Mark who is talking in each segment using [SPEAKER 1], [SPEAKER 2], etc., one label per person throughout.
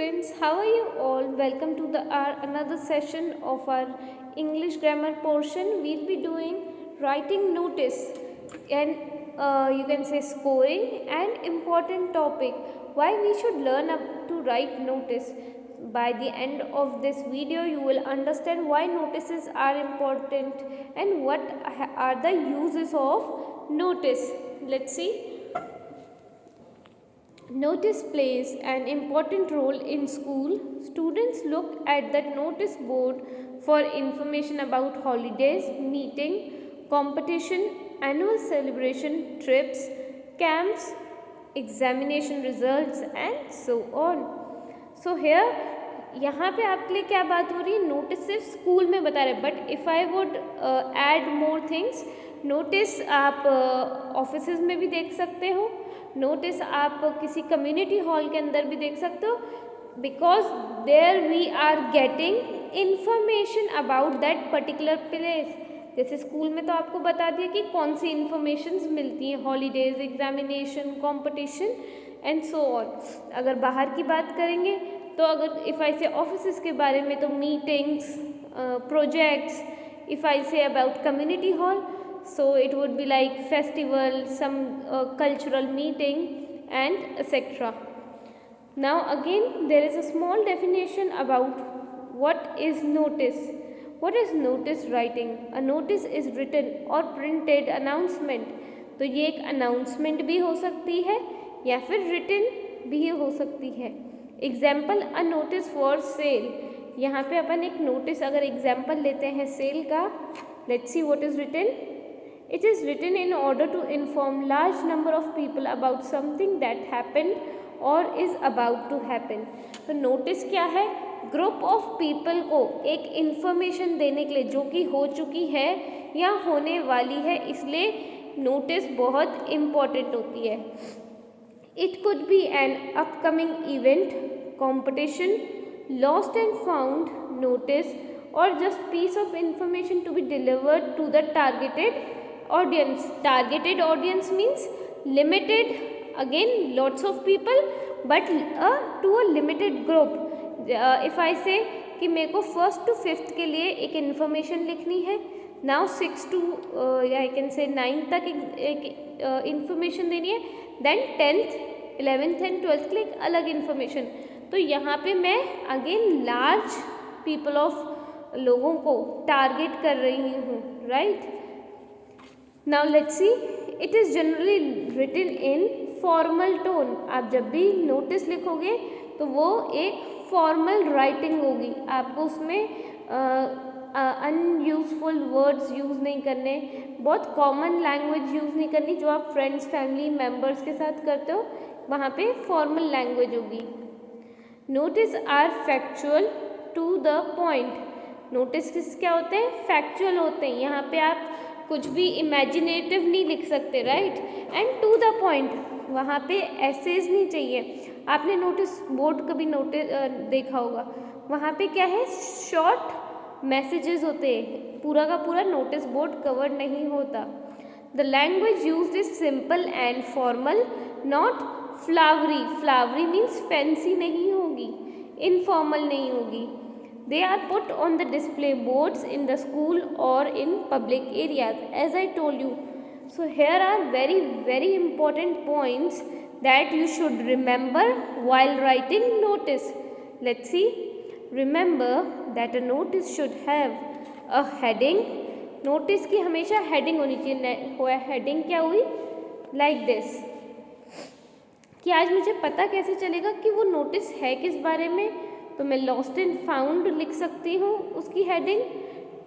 [SPEAKER 1] students, how are you all? Welcome to another session of our English grammar portion. We'll be doing writing notice and you can say scoring and important topic why we should learn to write notice. By the end of this video you will understand why notices are important and what are the uses of notice. Let's see. Notice plays an important role in school. Students look at that notice board for information about holidays, meeting, competition, annual celebration, trips, camps, examination results and so on. So here यहाँ पे आपके लिए क्या बात हो रही है, notice सिर्फ स्कूल में बता रहे, but if I would add more things, notice आप ऑफिसेज में भी देख सकते हो, नोटिस आप किसी कम्युनिटी हॉल के अंदर भी देख सकते हो, because there we are getting information about that particular place. जैसे स्कूल में तो आपको बता दिया कि कौन सी इंफॉर्मेशंस मिलती हैं, holidays, examination, competition and so on. अगर बाहर की बात करेंगे तो अगर इफ़ आई से ऑफिस के बारे में तो meetings, projects. If I say about community hall, so it would be like festival, some cultural meeting and etc. Now again there is a small definition about what is notice. What is notice writing? A notice is written or printed announcement. तो ये एक announcement भी हो सकती है या फिर written भी हो सकती है. Example, a notice for sale. यहाँ पे अपन एक notice अगर example लेते हैं sale का, let's see what is written. It is written in order to inform large number of people about something that happened or is about to happen. तो notice क्या है, ग्रुप ऑफ पीपल को एक information देने के लिए जो कि हो चुकी है या होने वाली है, इसलिए नोटिस बहुत इम्पॉर्टेंट होती है. It could be an upcoming event, competition, lost and found notice और just piece of information to be delivered to the targeted audience. Targeted audience means limited, again lots of people but to a limited group. If I say कि मेरे को 1st to 5th के लिए एक information लिखनी है, now 6 to I can say 9 तक एक information देनी है, then 10th, 11th and 12th के लिए एक अलग information. तो यहाँ पे मैं again large people of लोगों को target कर रही हूँ, right? Now let's see. It is generally written in formal tone. आप जब भी नोटिस लिखोगे तो वो एक फॉर्मल राइटिंग होगी. आपको उसमें अनयूजफुल वर्ड्स यूज़ नहीं करने, बहुत कॉमन लैंग्वेज यूज़ नहीं करनी जो आप फ्रेंड्स, फैमिली मेम्बर्स के साथ करते हो. वहाँ पे फॉर्मल लैंग्वेज होगी. Notice are factual to the point. Notice क्या होते हैं, फैक्चुअल होते हैं. यहाँ पे आप कुछ भी इमेजिनेटिव नहीं लिख सकते, right, and to the point. वहाँ पे एसेज नहीं चाहिए. आपने नोटिस बोर्ड कभी देखा होगा, वहाँ पे क्या है, शॉर्ट मैसेजेस होते हैं, पूरा का पूरा नोटिस बोर्ड कवर नहीं होता. The language used is simple and formal, not flowery. Flowery means fancy नहीं होगी, इनफॉर्मल नहीं होगी. They are put on the display boards in the school or in public areas, as I told you. So here are very important points that you should remember while writing notice. Let's see. Remember that a notice should have a heading. Notice की हमेशा heading होनी चाहिए. Heading क्या हुई, like this. कि आज मुझे पता कैसे चलेगा कि वो नोटिस है किस बारे में, तो मैं लॉस्ट एंड फाउंड लिख सकती हूँ उसकी हेडिंग.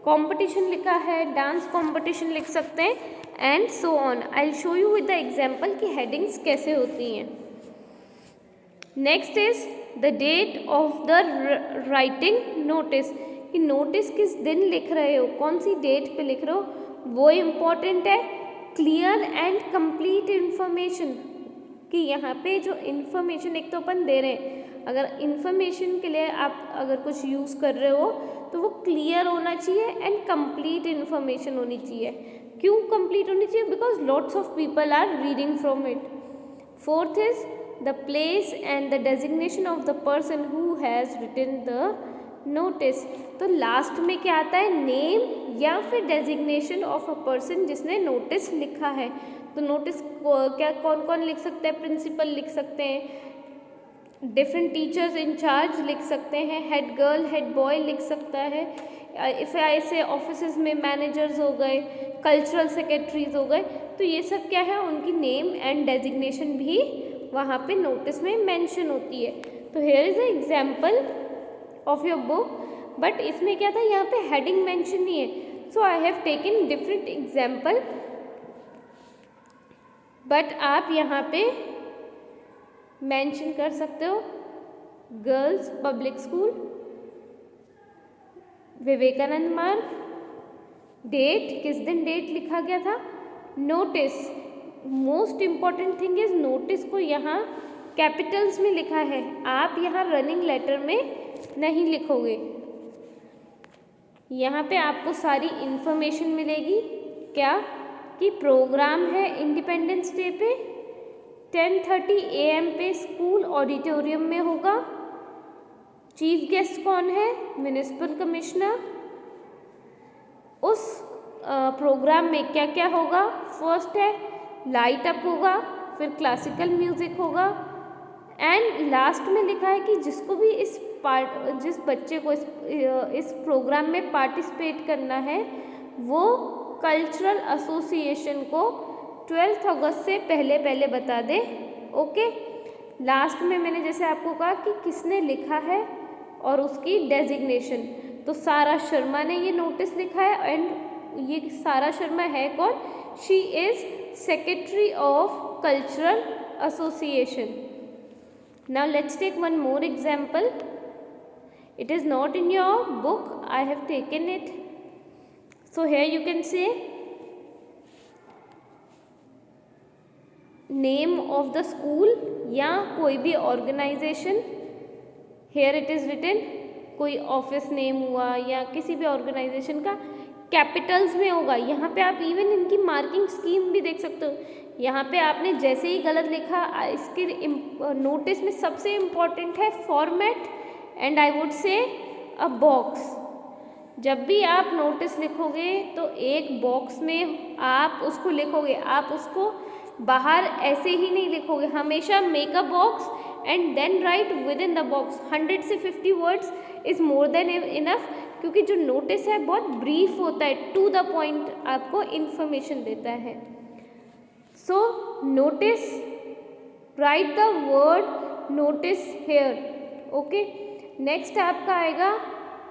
[SPEAKER 1] कंपटीशन लिखा है, डांस कंपटीशन लिख सकते हैं and so on. I will show you with the example कि हेडिंग्स कैसे होती हैं. Next is the date of the writing notice. कि नोटिस किस दिन लिख रहे हो, कौन सी डेट पे लिख रहे हो, वो इम्पॉर्टेंट है. क्लियर एंड कंप्लीट इन्फॉर्मेशन, कि यहाँ पे जो इन्फॉर्मेशन एक तो अपन दे रहे हैं, अगर इन्फॉर्मेशन के लिए आप अगर कुछ यूज़ कर रहे हो तो वो क्लियर होना चाहिए एंड कंप्लीट इन्फॉर्मेशन होनी चाहिए. क्यों कंप्लीट होनी चाहिए, because lots of people are reading from it. Fourth is the place and the designation of the person who has written the notice. तो लास्ट में क्या आता है, नेम या फिर डेजिग्नेशन ऑफ अ पर्सन जिसने नोटिस लिखा है. तो नोटिस क्या कौन कौन लिख सकते हैं, प्रिंसिपल लिख सकते हैं, डिफरेंट टीचर्स इंचार्ज लिख सकते हैं, हेड गर्ल हेड बॉय लिख सकता है, इफ़ ऐसे ऑफिस में मैनेजर्स हो गए, कल्चरल सेक्रेटरीज हो गए. तो ये सब क्या है, उनकी नेम एंड डेजिग्नेशन भी वहाँ पे नोटिस में मेंशन होती है. तो here is a example of your book, but इसमें क्या था, यहाँ पे हेडिंग मेंशन नहीं है. So I have taken different example, but आप यहाँ पे मेंशन कर सकते हो गर्ल्स पब्लिक स्कूल, विवेकानंद मार्ग, डेट, किस दिन डेट लिखा गया था, notice. Most important thing is notice को यहाँ कैपिटल्स में लिखा है, आप यहाँ रनिंग लेटर में नहीं लिखोगे. यहाँ पे आपको सारी इंफॉर्मेशन मिलेगी, क्या कि प्रोग्राम है इंडिपेंडेंस डे पे 10:30 AM पे स्कूल ऑडिटोरियम में होगा. चीफ गेस्ट कौन है, म्युनिसिपल कमिश्नर. उस प्रोग्राम में क्या क्या होगा, फर्स्ट है लाइट अप होगा, फिर क्लासिकल म्यूज़िक होगा, एंड लास्ट में लिखा है कि जिसको भी जिस बच्चे को इस प्रोग्राम में पार्टिसिपेट करना है वो कल्चरल एसोसिएशन को 12 अगस्त से पहले पहले बता दे. ओके. लास्ट में मैंने जैसे आपको कहा कि किसने लिखा है और उसकी डेजिग्नेशन. तो सारा शर्मा ने ये नोटिस लिखा है, एंड ये सारा शर्मा है कौन, she is secretary of cultural association. Now let's take one more example. It is not in your book, I have taken it. So here you can say name of the school या कोई भी organization. Here it is written, कोई office name हुआ या किसी भी organisation का Capitals में होगा. यहाँ पे आप इवन इनकी मार्किंग स्कीम भी देख सकते हो. यहाँ पे आपने जैसे ही गलत लिखा, इसके नोटिस में सबसे इम्पॉर्टेंट है format and I would say a box. जब भी आप नोटिस लिखोगे तो एक बॉक्स में आप उसको लिखोगे, आप उसको बाहर ऐसे ही नहीं लिखोगे, हमेशा make a box and then write within the box. 100 से 50 words is more than enough, क्योंकि जो नोटिस है बहुत ब्रीफ होता है, टू द पॉइंट आपको इन्फॉर्मेशन देता है. So notice, write the word notice here. Okay. Next आपका आएगा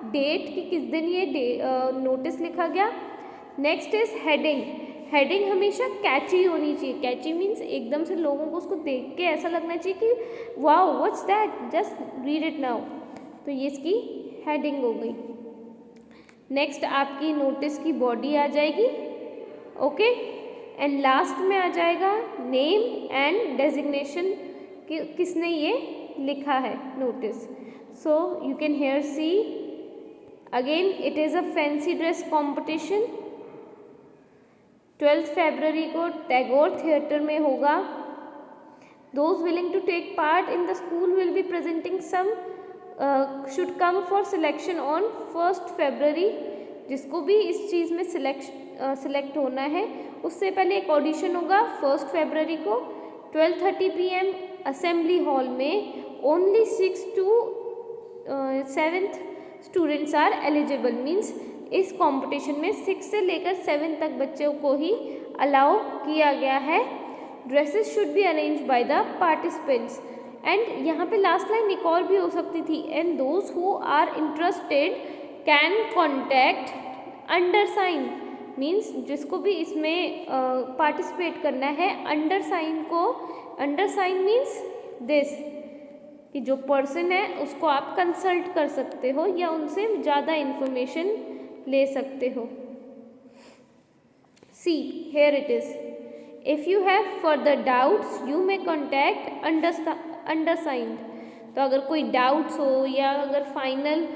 [SPEAKER 1] डेट कि किस दिन ये नोटिस लिखा गया. Next is heading. हेडिंग हमेशा कैची होनी चाहिए. कैची मीन्स एकदम से लोगों को उसको देख के ऐसा लगना चाहिए कि wow what's that, just read it now. तो ये इसकी हेडिंग हो गई. नेक्स्ट आपकी नोटिस की बॉडी आ जाएगी. ओके. एंड लास्ट में आ जाएगा नेम एंड डेजिग्नेशन कि किसने ये लिखा है notice. So you can here see again it is a fancy dress competition. 12th February को टैगोर थिएटर में होगा. Those willing to take part in the school will be presenting some should come for selection on 1st February. जिसको भी इस चीज़ में select होना है उससे पहले एक ऑडिशन होगा 1st February को 12:30 PM असेंबली हॉल में. Only 6 to 7th students are eligible. Means इस कंपटीशन में 6 से लेकर 7 तक बच्चों को ही अलाउ किया गया है. Dresses should be arrange by the participants. And यहाँ पे लास्ट लाइन एक और भी हो सकती थी, and those who are interested can contact undersign. Means जिसको भी इसमें पार्टिसिपेट करना है, अंडरसाइन मीन्स दिस कि जो पर्सन है उसको आप कंसल्ट कर सकते हो या उनसे ज़्यादा इन्फॉर्मेशन ले सकते हो. See here it is, if you have further doubts you may contact undersigned. तो अगर कोई डाउट्स हो या अगर फाइनल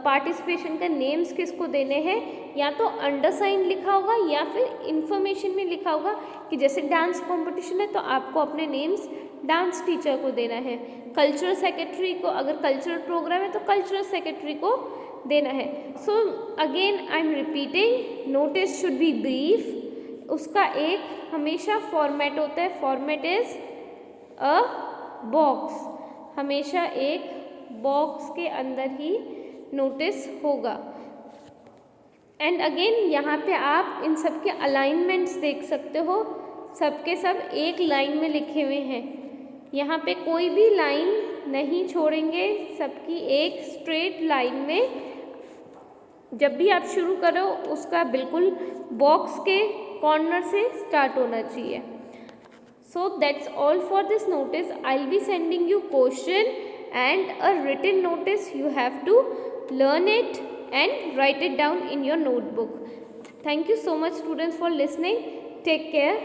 [SPEAKER 1] पार्टिसिपेशन का नेम्स किसको देने हैं, या तो अंडरसाइन लिखा होगा या फिर इंफॉर्मेशन में लिखा होगा कि जैसे डांस कंपटीशन है तो आपको अपने नेम्स डांस टीचर को देना है, कल्चरल सेक्रेटरी को, अगर कल्चरल प्रोग्राम है तो कल्चरल सेक्रेटरी को देना है। So again I am repeating, notice should be brief, उसका एक हमेशा फॉर्मेट होता है, फॉर्मेट इज अ बॉक्स, हमेशा एक बॉक्स के अंदर ही नोटिस होगा। एंड अगेन यहाँ पे आप इन सब के अलाइनमेंट्स देख सकते हो, सबके सब एक लाइन में लिखे हुए हैं, यहाँ पे कोई भी लाइन नहीं छोड़ेंगे, सबकी एक स्ट्रेट लाइन में, जब भी आप शुरू करो उसका बिल्कुल बॉक्स के कॉर्नर से स्टार्ट होना चाहिए। So that's all for this notice. I'll be sending you question and a written notice. You have to learn it and write it down in your notebook. Thank you so much students for listening. Take care.